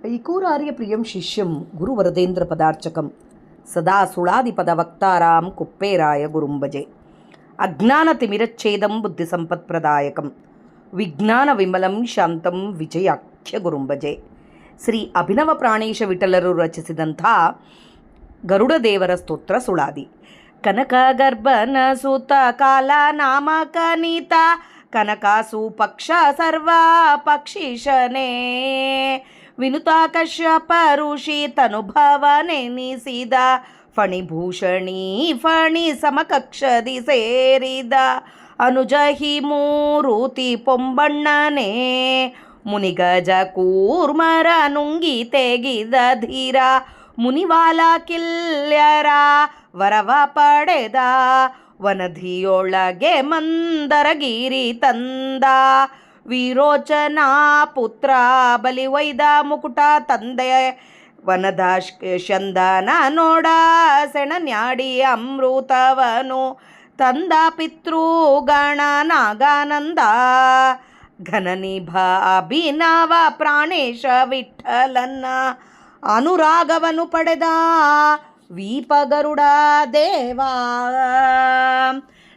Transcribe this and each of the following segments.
ಐಕೂರಾರ್ಯಪ್ರಿಯಂ ಶಿಷ್ಯಂ ಗುರುವರದೇಂದ್ರಪದಾರ್ಚಕಂ ಸದಾ ಸುಳಾದಿಪದವಕ್ತಾರಾಂ ಕುಪ್ಪೇರಾಯ ಗುರುಂಭಜೆ. ಅಜ್ಞಾನತಿಮಿರಚ್ಛೇದಂ ಬುದ್ಧಿಸಂಪತ್ಪ್ರದಾಯಕಂ ವಿಜ್ಞಾನ ವಿಮಲಂ ಶಾಂತಂ ವಿಜಯಾಖ್ಯ ಗುರುಂಭಜೆ. ಶ್ರೀ ಅಭಿನವ ಪ್ರಾಣೇಶ ವಿಠಲರು ರಚಿಸಿದಂಥ ಗರುಡದೇವರ ಸ್ತೋತ್ರ ಸುಳಾದಿ. ಕನಕ ಗರ್ಭನ ಸುತ ಕಾಲ ನಾಮಕ ನೀತ ಕನಕಾಸು ಪಕ್ಷ ಸರ್ವ ಪಕ್ಷಿಶನೇ ವಿನುತ ಕಶ್ಯಪ ಋಷಿ ತನುಭವನೆನಿಸಿದ ಫಣಿಭೂಷಣಿ ಫಣಿ ಸಮಕಕ್ಷದಿ ಸೇರಿದ ಅನುಜಹಿ ಮೂರುತಿ ಪೊಂಬಣ್ಣನೇ ಮುನಿಗಜ ಕೂರ್ಮರ ನುಂಗಿ ತೆಗಿದ ಧೀರ ಮುನಿವಾಲ ಕಿಲ್ಯರ ವರವ ಪಡೆದ ವನಧಿಯೊಳಗೆ ಮಂದರಗಿರಿ ತಂದ ವೀರೋಚನಾ ಪುತ್ರ ಬಲಿವೈದ ಮುಕುಟ ತಂದೆ ವನದ ಶಂದನ ನೋಡ ಸೆಣನ್ಯಾಡಿ ಅಮೃತವನು ತಂದ ಪಿತೃಗಣ ನಾಗಾನಂದ ಘನನಿಭ ಅಭಿನವ ಪ್ರಾಣೇಶ ವಿಠಲನ್ನ ಅನುರಾಗವನು ಪಡೆದ ವೀಪಗರುಡ ದೇವಾ.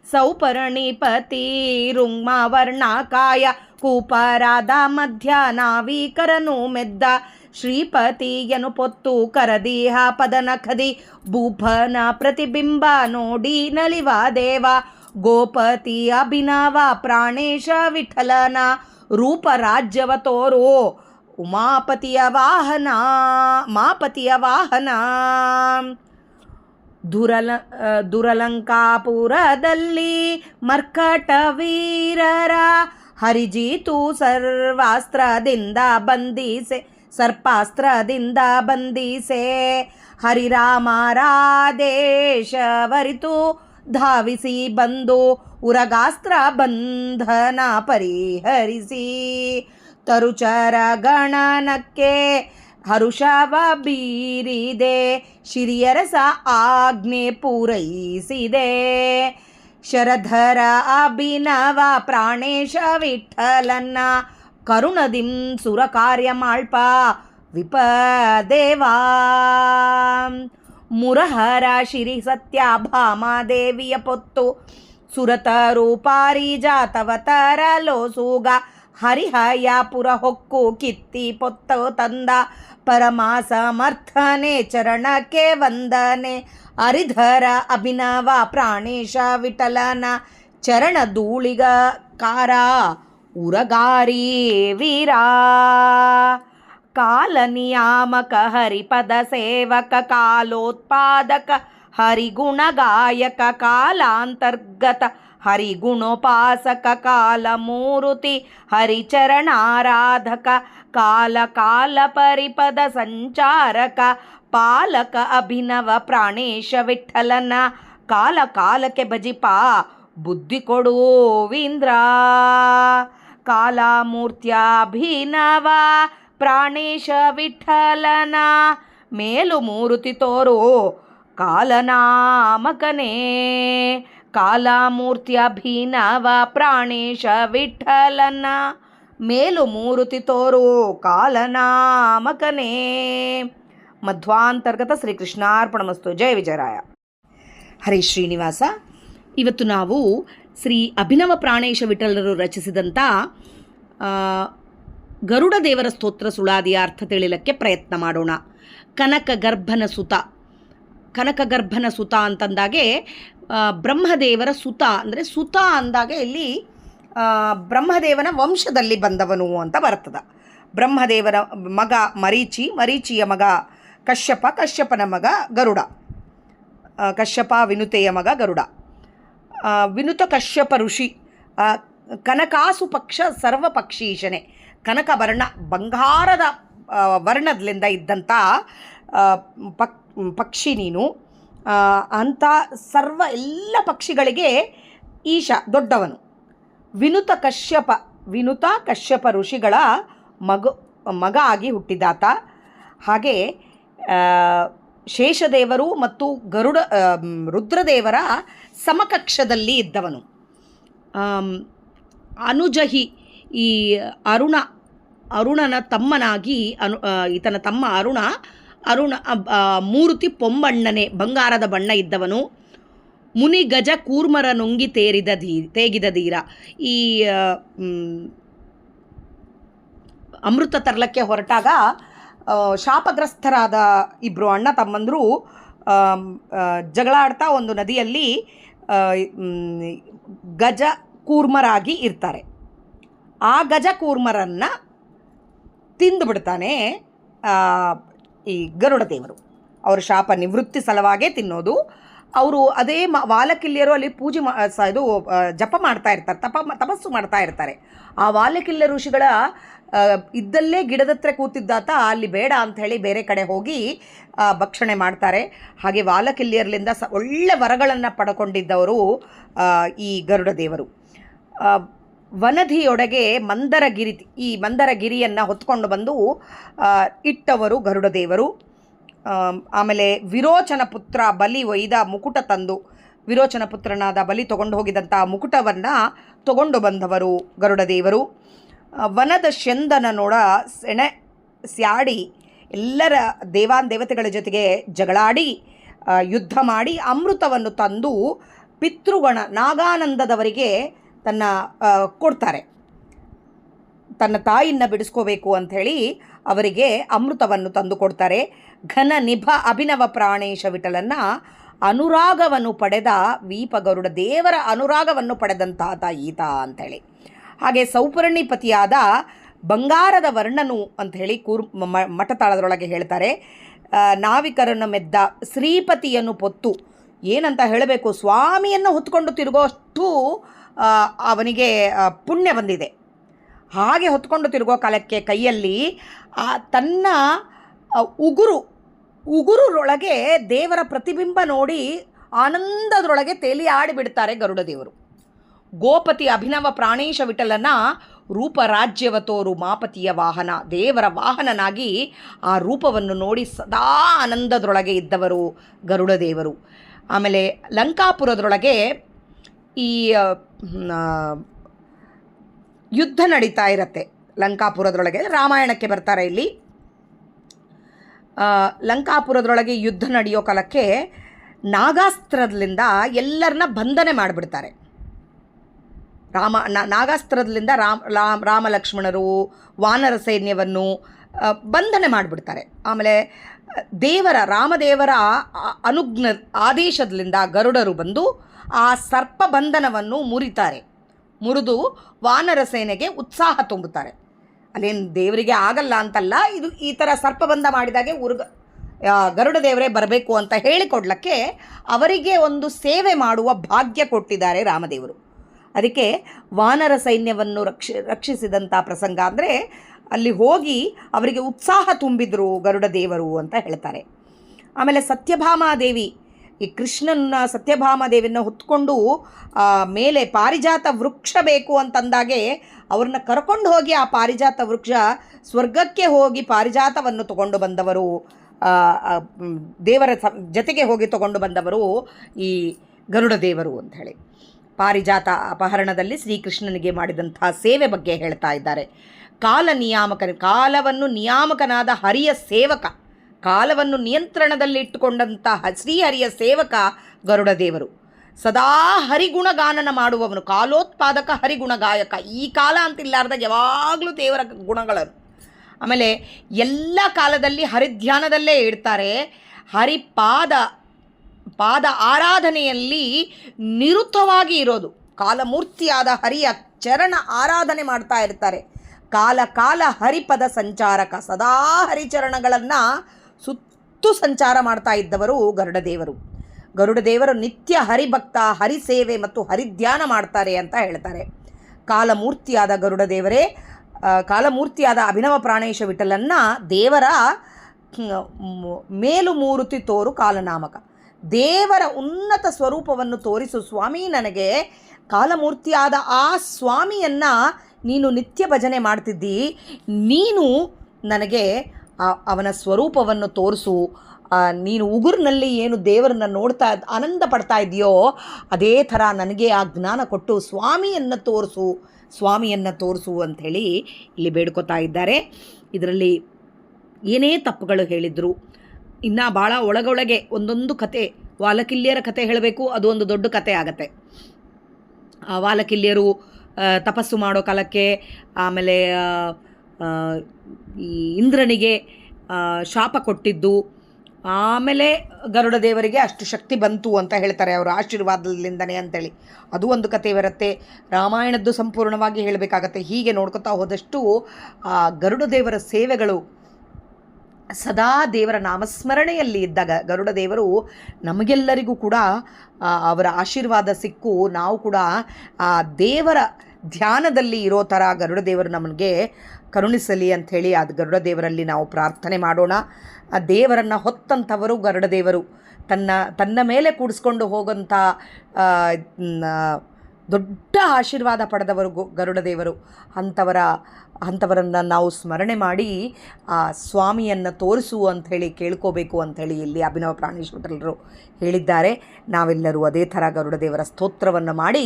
ಸೌಪರ್ಣಿಪತಿ ರುಂಗ್ಮ ವರ್ಣಕಾಯ ಕೂಪರಾದ ಮಧ್ಯಾಹ್ನಾವೀಕರನು ಮೆದ್ದ ಶ್ರೀಪತಿಯನು ಪೊತ್ತು ಕರದೀಹ ಪದನಖದಿ ಭೂಪನ ಪ್ರತಿಬಿಂಬ ನೋಡಿ ನಲಿವ ದೇವ. ಗೋಪತಿ ಅಭಿನವ ಪ್ರಾಣೇಶ ವಿಠಲನ ರೂಪ ರಾಜ್ಯವ ತೋರು ಉಮಾಪತಿಯ ವಾಹನ ಮಾಪತಿಯ ವಾಹನ. ದುರಲಂಕಾಪುರದಲ್ಲಿ ಮರ್ಕಟ ವೀರರ ಹರಿಜೀತು ಸರ್ವಾಸ್ತ್ರದಿಂದ ಬಂಧಿಸೆ ಸರ್ಪಾಸ್ತ್ರದಿಂದ ಬಂಧಿಸೆ ಹರಿರಾಮರಾದೇಶವರಿತು ಧಾವಿಸಿ ಬಂದು ಉರಗಾಸ್ತ್ರ ಬಂಧನ ಪರಿಹರಿಸಿ ತರುಚರ ಗಣನಕ್ಕೆ ಹರುಷವ ಬೀರಿದೆ ಶಿರಿಯರಸ ಆಜ್ಞೆ ಪೂರೈಸಿದೆ. ಶರಧರ ಅಭಿನವ ಪ್ರಾಣೇಶ ವಿಠಲನ್ನ ಕರುಣದಿಂ ಸುರ ಕಾರ್ಯ ಮಾಳ್ಪ ವಿಪದೇವಾ. ಮುರಹರ ಶಿರಿ ಸತ್ಯಭಾಮಾದೇವಿಯ ಪೊತ್ತು ಸುರತರು ಪಾರಿಜಾತವತರ ಲೋಸುಗ ಹರಿಹಯಾಪುರ ಹೊಕ್ಕು ಕಿತ್ತಿ ಪೊತ್ತ ತಂದ ಪರಮ ಸಮರ್ಥನೆ ಚರಣಕ್ಕೆ ವಂದನೆ. ಹರಿಧರ ಅಭಿನವ ಪ್ರಾಣೇಶ ವಿಠಲನ ಚರಣ ಧೂಳಿಗ ಕಾರ ಉರಗಾರಿ ವೀರ. ಕಾಲ ನಿಯಾಮಕ ಹರಿಪದ ಸೇವಕ ಕಾಲೋತ್ಪಾದಕ ಹರಿಗುಣ ಗಾಯಕ ಕಾಲಾಂತರ್ಗತ ಹರಿಗುಣೋಪಾಸಕ ಕಾಲ ಮೂರುತಿ ಹರಿಚರಣಾರಾಧಕ ಕಾಲ ಕಾಲ ಪರಿಪದ ಸಂಚಾರಕ ಪಾಲಕ ಅಭಿನವ ಪ್ರಾಣೇಶ ವಿಠಲನ ಕಾಲ ಕಾಲಕ್ಕೆ ಭಜಿಪ ಬುದ್ಧಿ ಕೊಡುವೀಂದ್ರ. ಕಾಲಮೂರ್ತ್ಯಭಿನವ ಪ್ರಾಣೇಶ ವಿಠಲನ ಮೇಲು ಮೂರುತಿ ತೋರು ಕಾಲನಾಮಕನೇ. ಕಾಲಮೂರ್ತ್ಯಭಿನವ ಪ್ರಾಣೇಶ ವಿಠಲನ ಮೇಲು ಮೂರುತಿ ತೋರು ಕಾಲನಾಮಕನೇ. ಮಧ್ವಾಂತರ್ಗತ ಶ್ರೀಕೃಷ್ಣಾರ್ಪಣಮಸ್ತು. ಜಯ ವಿಜಯರಾಯ. ಹರೇ ಶ್ರೀನಿವಾಸ. ಇವತ್ತು ನಾವು ಶ್ರೀ ಅಭಿನವ ಪ್ರಾಣೇಶ ವಿಠಲರು ರಚಿಸಿದಂಥ ಗರುಡ ದೇವರ ಸ್ತೋತ್ರ ಸುಳಾದಿಯ ಅರ್ಥ ತಿಳಿಯಲಿಕ್ಕೆ ಪ್ರಯತ್ನ ಮಾಡೋಣ. ಕನಕಗರ್ಭನ ಸುತ. ಕನಕಗರ್ಭನ ಸುತ ಅಂತಂದಾಗೆ ಬ್ರಹ್ಮದೇವರ ಸುತ ಅಂದರೆ ಸುತ ಅಂದಾಗೆ ಇಲ್ಲಿ ಬ್ರಹ್ಮದೇವನ ವಂಶದಲ್ಲಿ ಬಂದವನು ಅಂತ ಬರ್ತದೆ. ಬ್ರಹ್ಮದೇವರ ಮಗ ಮರೀಚಿ, ಮರೀಚಿಯ ಮಗ ಕಶ್ಯಪ, ಕಶ್ಯಪನ ಮಗ ಗರುಡ, ಕಶ್ಯಪ ವಿನುತೆಯ ಮಗ ಗರುಡ. ವಿನುತ ಕಶ್ಯಪ ಋಷಿ ಕನಕಾಸು ಪಕ್ಷ ಸರ್ವ ಪಕ್ಷೀಶನೆ. ಕನಕ ವರ್ಣ ಬಂಗಾರದ ವರ್ಣದಿಂದ ಇದ್ದಂಥ ಪಕ್ಷಿ ನೀನು. ಅಂಥ ಸರ್ವ ಎಲ್ಲ ಪಕ್ಷಿಗಳಿಗೆ ಈಶ ದೊಡ್ಡವನು. ವಿನುತ ಕಶ್ಯಪ ಋಷಿಗಳ ಮಗ ಆಗಿ ಹುಟ್ಟಿದಾತ. ಹಾಗೆ ಶೇಷದೇವರು ಮತ್ತು ರುದ್ರದೇವರ ಸಮಕಕ್ಷದಲ್ಲಿ ಇದ್ದವನು. ಅನುಜಹಿ ಈ ಅರುಣ ಅರುಣನ ತಮ್ಮನಾಗಿ ಈತನ ತಮ್ಮ ಅರುಣ ಮೂರುತಿ ಪೊಂಬಣ್ಣನೆ, ಬಂಗಾರದ ಬಣ್ಣ ಇದ್ದವನು. ಮುನಿ ಗಜ ಕೂರ್ಮರ ನೊಂಗಿ ತೇಗಿದ ಧೀರ. ಈ ಅಮೃತ ತರಲಕ್ಕೆ ಹೊರಟಾಗ ಶಾಪಗ್ರಸ್ತರಾದ ಇಬ್ಬರು ಅಣ್ಣ ತಮ್ಮಂದರು ಜಗಳಾಡ್ತಾ ಒಂದು ನದಿಯಲ್ಲಿ ಗಜ ಕೂರ್ಮರಾಗಿ ಇರ್ತಾರೆ. ಆ ಗಜ ಕೂರ್ಮರನ್ನು ತಿಂದುಬಿಡ್ತಾನೆ ಈ ಗರುಡ ದೇವರು. ಅವರು ಶಾಪ ನಿವೃತ್ತಿ ಸಲುವಾಗೇ ತಿನ್ನೋದು. ಅವರು ಅದೇ ವಾಲಕಿಲ್ಯರು ಅಲ್ಲಿ ಪೂಜೆ ಇದು ಜಪ ಮಾಡ್ತಾ ಇರ್ತಾರೆ, ತಪಸ್ಸು ಮಾಡ್ತಾ ಇರ್ತಾರೆ. ಆ ವಾಲಕಿಲ್ಯ ಋಷಿಗಳ ಇದ್ದಲ್ಲೇ ಗಿಡದತ್ರ ಕೂತಿದ್ದಾತ ಅಲ್ಲಿ ಬೇಡ ಅಂಥೇಳಿ ಬೇರೆ ಕಡೆ ಹೋಗಿ ಭಕ್ಷಣೆ ಮಾಡ್ತಾರೆ. ಹಾಗೆ ವಾಲಕಿಲ್ಯರ್ಲಿಂದ ಒಳ್ಳೆ ವರಗಳನ್ನು ಪಡ್ಕೊಂಡಿದ್ದವರು ಈ ಗರುಡ ದೇವರು. ವನಧಿಯೊಳಗೆ ಈ ಮಂದರಗಿರಿಯನ್ನು ಹೊತ್ಕೊಂಡು ಬಂದು ಇಟ್ಟವರು ಗರುಡ ದೇವರು. ಆಮೇಲೆ ವಿರೋಚನ ಪುತ್ರ ಬಲಿ ಒಯ್ದ ಮುಕುಟ ತಂದು, ವಿರೋಚನ ಪುತ್ರನಾದ ಬಲಿ ತೊಗೊಂಡು ಹೋಗಿದಂಥ ಮುಕುಟವನ್ನು ತಗೊಂಡು ಬಂದವರು ಗರುಡ ದೇವರು. ವನದ ಶಂದನನೊಡ ಸೆಣೆ ಸ್ಯಾಡಿ ಎಲ್ಲರ ದೇವತೆಗಳ ಜೊತೆಗೆ ಜಗಳಾಡಿ ಯುದ್ಧ ಮಾಡಿ ಅಮೃತವನ್ನು ತಂದು ಪಿತೃಗಣ ನಾಗಾನಂದದವರಿಗೆ ಕೊಡ್ತಾರೆ. ತನ್ನ ತಾಯಿಯನ್ನು ಬಿಡಿಸ್ಕೋಬೇಕು ಅಂಥೇಳಿ ಅವರಿಗೆ ಅಮೃತವನ್ನು ತಂದು ಕೊಡ್ತಾರೆ. ಘನ ನಿಭ ಅಭಿನವ ಪ್ರಾಣೇಶ ವಿಠಲನ ಅನುರಾಗವನ್ನು ಪಡೆದ ವೀಪಗರುಡ ದೇವರ ಅನುರಾಗವನ್ನು ಪಡೆದಂತಾತ ಈತ ಅಂಥೇಳಿ. ಹಾಗೆ ಸೌಪರ್ಣಿಪತಿಯಾದ ಬಂಗಾರದ ವರ್ಣನು ಅಂಥೇಳಿ ಮಠತಾಳದೊಳಗೆ ಹೇಳ್ತಾರೆ. ನಾವಿಕರನ್ನು ಮೆದ್ದ ಶ್ರೀಪತಿಯನ್ನು ಪೊತ್ತು, ಏನಂತ ಹೇಳಬೇಕು, ಸ್ವಾಮಿಯನ್ನು ಹೊತ್ಕೊಂಡು ತಿರುಗೋಷ್ಟು ಅವನಿಗೆ ಪುಣ್ಯ ಬಂದಿದೆ. ಹಾಗೆ ಹೊತ್ಕೊಂಡು ತಿರುಗೋ ಕಾಲಕ್ಕೆ ಕೈಯಲ್ಲಿ ತನ್ನ ಉಗುರೊಳಗೆ ದೇವರ ಪ್ರತಿಬಿಂಬ ನೋಡಿ ಆನಂದದೊಳಗೆ ತೇಲಿ ಆಡಿಬಿಡ್ತಾರೆ ಗರುಡ ದೇವರು. ಗೋಪತಿ ಅಭಿನವ ಪ್ರಾಣೇಶ ವಿಠಲನ ರೂಪರಾಜ್ಯವ ತೋರು ಮಾಪತಿಯ ವಾಹನ, ದೇವರ ವಾಹನನಾಗಿ ಆ ರೂಪವನ್ನು ನೋಡಿ ಸದಾ ಆನಂದದೊಳಗೆ ಇದ್ದವರು ಗರುಡ ದೇವರು. ಆಮೇಲೆ ಲಂಕಾಪುರದೊಳಗೆ ಈ ಯುದ್ಧ ನಡೀತಾ ಇರತ್ತೆ. ಲಂಕಾಪುರದೊಳಗೆ ರಾಮಾಯಣಕ್ಕೆ ಬರ್ತಾರೆ ಇಲ್ಲಿ. ಲಂಕಾಪುರದೊಳಗೆ ಯುದ್ಧ ನಡೆಯೋ ಕಾಲಕ್ಕೆ ನಾಗಾಸ್ತ್ರದಿಂದ ಎಲ್ಲರನ್ನ ಬಂಧನೆ ಮಾಡಿಬಿಡ್ತಾರೆ. ನಾಗಾಸ್ತ್ರದಿಂದ ರಾಮ ಲಕ್ಷ್ಮಣರು ವಾನರ ಸೈನ್ಯವನ್ನು ಬಂಧನೆ ಮಾಡಿಬಿಡ್ತಾರೆ. ಆಮೇಲೆ ರಾಮದೇವರ ಆದೇಶದಿಂದ ಗರುಡರು ಬಂದು ಆ ಸರ್ಪ ಬಂಧನವನ್ನು ಮುರಿದು ವಾನರ ಸೇನೆಗೆ ಉತ್ಸಾಹ ತುಂಬುತ್ತಾರೆ. ಅಲ್ಲೇನು ದೇವರಿಗೆ ಆಗಲ್ಲ ಅಂತಲ್ಲ, ಇದು ಈ ಥರ ಸರ್ಪಬಂಧ ಮಾಡಿದಾಗೆ ಗರುಡ ದೇವರೇ ಬರಬೇಕು ಅಂತ ಹೇಳಿಕೊಡ್ಲಿಕ್ಕೆ ಅವರಿಗೆ ಒಂದು ಸೇವೆ ಮಾಡುವ ಭಾಗ್ಯ ಕೊಟ್ಟಿದ್ದಾರೆ ರಾಮದೇವರು. ಅದಕ್ಕೆ ವಾನರ ಸೈನ್ಯವನ್ನು ರಕ್ಷಿಸಿದಂಥ ಪ್ರಸಂಗ ಅಂದರೆ ಅಲ್ಲಿ ಹೋಗಿ ಅವರಿಗೆ ಉತ್ಸಾಹ ತುಂಬಿದ್ರು ಗರುಡ ದೇವರು ಅಂತ ಹೇಳ್ತಾರೆ. ಆಮೇಲೆ ಸತ್ಯಭಾಮಾದೇವಿ, ಈ ಕೃಷ್ಣನ ಸತ್ಯಭಾಮಾದೇವಿಯನ್ನು ಹೊತ್ಕೊಂಡು ಮೇಲೆ ಪಾರಿಜಾತ ವೃಕ್ಷ ಬೇಕು ಅಂತಂದಾಗೆ ಅವ್ರನ್ನ ಕರ್ಕೊಂಡು ಹೋಗಿ ಆ ಪಾರಿಜಾತ ವೃಕ್ಷ ಸ್ವರ್ಗಕ್ಕೆ ಹೋಗಿ ಪಾರಿಜಾತವನ್ನು ತಗೊಂಡು ಬಂದವರು, ದೇವರ ಜೊತೆಗೆ ಹೋಗಿ ತಗೊಂಡು ಬಂದವರು ಈ ಗರುಡ ದೇವರು ಅಂಥೇಳಿ. ಪಾರಿಜಾತ ಅಪಹರಣದಲ್ಲಿ ಶ್ರೀಕೃಷ್ಣನಿಗೆ ಮಾಡಿದಂಥ ಸೇವೆ ಬಗ್ಗೆ ಹೇಳ್ತಾ ಇದ್ದಾರೆ. ಕಾಲವನ್ನು ನಿಯಾಮಕನಾದ ಹರಿಯ ಸೇವಕ, ಕಾಲವನ್ನು ನಿಯಂತ್ರಣದಲ್ಲಿ ಇಟ್ಟುಕೊಂಡಂತಹ ಶ್ರೀಹರಿಯ ಸೇವಕ ಗರುಡ ದೇವರು. ಸದಾ ಹರಿಗುಣಗಾನನ ಮಾಡುವವನು, ಕಾಲೋತ್ಪಾದಕ ಹರಿಗುಣ ಗಾಯಕ. ಈ ಕಾಲ ಅಂತಿಲ್ಲಾರ್ದಾಗ ಯಾವಾಗಲೂ ದೇವರ ಗುಣಗಳನ್ನು. ಆಮೇಲೆ ಎಲ್ಲ ಕಾಲದಲ್ಲಿ ಹರಿಧ್ಯಾನದಲ್ಲೇ ಇಡ್ತಾರೆ. ಪಾದ ಆರಾಧನೆಯಲ್ಲಿ ನಿರುತವಾಗಿ ಇರೋದು. ಕಾಲಮೂರ್ತಿಯಾದ ಹರಿಯ ಚರಣ ಆರಾಧನೆ ಮಾಡ್ತಾ ಇರ್ತಾರೆ. ಕಾಲ ಹರಿಪದ ಸಂಚಾರಕ, ಸದಾ ಹರಿಚರಣಗಳನ್ನು ಸುತ್ತು ಸಂಚಾರ ಮಾಡ್ತಾ ಇದ್ದವರು ಗರುಡದೇವರು. ಗರುಡದೇವರು ನಿತ್ಯ ಹರಿಭಕ್ತ, ಹರಿಸೇವೆ ಮತ್ತು ಹರಿಧ್ಯಾನ ಮಾಡ್ತಾರೆ ಅಂತ ಹೇಳ್ತಾರೆ. ಕಾಲಮೂರ್ತಿಯಾದ ಗರುಡದೇವರೇ, ಕಾಲಮೂರ್ತಿಯಾದ ಅಭಿನವ ಪ್ರಾಣೇಶ ವಿಠಲನ್ನ ದೇವರ ಮೇಲು ಮೂರುತಿ ತೋರು ಕಾಲನಾಮಕ. ದೇವರ ಉನ್ನತ ಸ್ವರೂಪವನ್ನು ತೋರಿಸು ಸ್ವಾಮಿ, ನನಗೆ ಕಾಲಮೂರ್ತಿಯಾದ ಆ ಸ್ವಾಮಿಯನ್ನು ನೀನು ನಿತ್ಯ ಭಜನೆ ಮಾಡ್ತಿದ್ದಿ, ನೀನು ನನಗೆ ಅವನ ಸ್ವರೂಪವನ್ನು ತೋರಿಸು. ನೀನು ಉಗುರಿನಲ್ಲಿ ಏನು ದೇವರನ್ನು ನೋಡ್ತಾ ಆನಂದ ಪಡ್ತಾ ಇದೆಯೋ ಅದೇ ಥರ ನನಗೆ ಆ ಜ್ಞಾನ ಕೊಟ್ಟು ಸ್ವಾಮಿಯನ್ನು ತೋರಿಸು, ಸ್ವಾಮಿಯನ್ನು ತೋರಿಸು ಅಂಥೇಳಿ ಇಲ್ಲಿ ಬೇಡ್ಕೋತಾ ಇದ್ದಾರೆ. ಇದರಲ್ಲಿ ಏನೇ ತಪ್ಪುಗಳು ಹೇಳಿದ್ರು, ಇನ್ನು ಭಾಳ ಒಳಗೊಳಗೆ ಒಂದೊಂದು ಕತೆ, ವಾಲಕಿಲ್ಯರ ಕತೆ ಹೇಳಬೇಕು, ಅದು ಒಂದು ದೊಡ್ಡ ಕತೆ ಆಗತ್ತೆ. ಆ ವಾಲಕಿಲ್ಯರು ತಪಸ್ಸು ಮಾಡೋ ಕಾಲಕ್ಕೆ, ಆಮೇಲೆ ಈ ಇಂದ್ರನಿಗೆ ಶಾಪ ಕೊಟ್ಟಿದ್ದು, ಆಮೇಲೆ ಗರುಡ ದೇವರಿಗೆ ಅಷ್ಟು ಶಕ್ತಿ ಬಂತು ಅಂತ ಹೇಳ್ತಾರೆ ಅವರ ಆಶೀರ್ವಾದದಿಂದನೇ ಅಂತೇಳಿ, ಅದು ಒಂದು ಕತೆ ಬರುತ್ತೆ. ರಾಮಾಯಣದ್ದು ಸಂಪೂರ್ಣವಾಗಿ ಹೇಳಬೇಕಾಗತ್ತೆ. ಹೀಗೆ ನೋಡ್ಕೊತಾ ಹೋದಷ್ಟು ಗರುಡ ದೇವರ ಸೇವೆಗಳು ಸದಾ ದೇವರ ನಾಮಸ್ಮರಣೆಯಲ್ಲಿ ಇದ್ದಾಗ ಗರುಡ ದೇವರು ನಮಗೆಲ್ಲರಿಗೂ ಕೂಡ ಅವರ ಆಶೀರ್ವಾದ ಸಿಕ್ಕು ನಾವು ಕೂಡ ಆ ದೇವರ ಧ್ಯಾನದಲ್ಲಿ ಇರೋ ಥರ ಗರುಡ ದೇವರು ನಮಗೆ ಕರುಣಿಸಲಿ ಅಂಥೇಳಿ ಅದು ಗರುಡ ದೇವರಲ್ಲಿ ನಾವು ಪ್ರಾರ್ಥನೆ ಮಾಡೋಣ. ಆ ದೇವರನ್ನು ಹೊತ್ತಂಥವರು ಗರುಡ ದೇವರು, ತನ್ನ ಮೇಲೆ ಕೂಡಿಸ್ಕೊಂಡು ಹೋಗೋಂಥ ದೊಡ್ಡ ಆಶೀರ್ವಾದ ಪಡೆದವರು ಗರುಡ ದೇವರು. ಅಂಥವರನ್ನು ನಾವು ಸ್ಮರಣೆ ಮಾಡಿ ಆ ಸ್ವಾಮಿಯನ್ನು ತೋರಿಸು ಅಂಥೇಳಿ ಕೇಳ್ಕೋಬೇಕು ಅಂಥೇಳಿ ಇಲ್ಲಿ ಅಭಿನವ ಪ್ರಾಣೇಶ್ವರರು ಹೇಳಿದ್ದಾರೆ. ನಾವೆಲ್ಲರೂ ಅದೇ ಥರ ಗರುಡ ದೇವರ ಸ್ತೋತ್ರವನ್ನು ಮಾಡಿ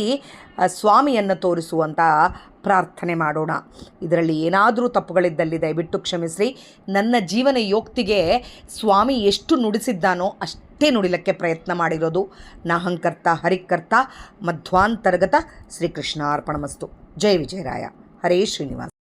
ಸ್ವಾಮಿಯನ್ನು ತೋರಿಸುವಂಥ ಪ್ರಾರ್ಥನೆ ಮಾಡೋಣ. ಇದರಲ್ಲಿ ಏನಾದರೂ ತಪ್ಪುಗಳಿದ್ದಲ್ಲಿ ದಯವಿಟ್ಟು ಕ್ಷಮಿಸ್ರಿ. ನನ್ನ ಜೀವನ ಯೋಕ್ತಿಗೆ ಸ್ವಾಮಿ ಎಷ್ಟು ನುಡಿಸಿದ್ದಾನೋ ಅಷ್ಟೇ ನುಡಿಲಕ್ಕೆ ಪ್ರಯತ್ನ ಮಾಡಿರೋದು. ನಾಹಂಕರ್ತ ಹರಿಕರ್ತ ಮಧ್ವಾಂತರ್ಗತ ಶ್ರೀಕೃಷ್ಣಾರ್ಪಣಮಸ್ತು. ಜೈ ವಿಜಯರಾಯ. ಹರೇ ಶ್ರೀನಿವಾಸ.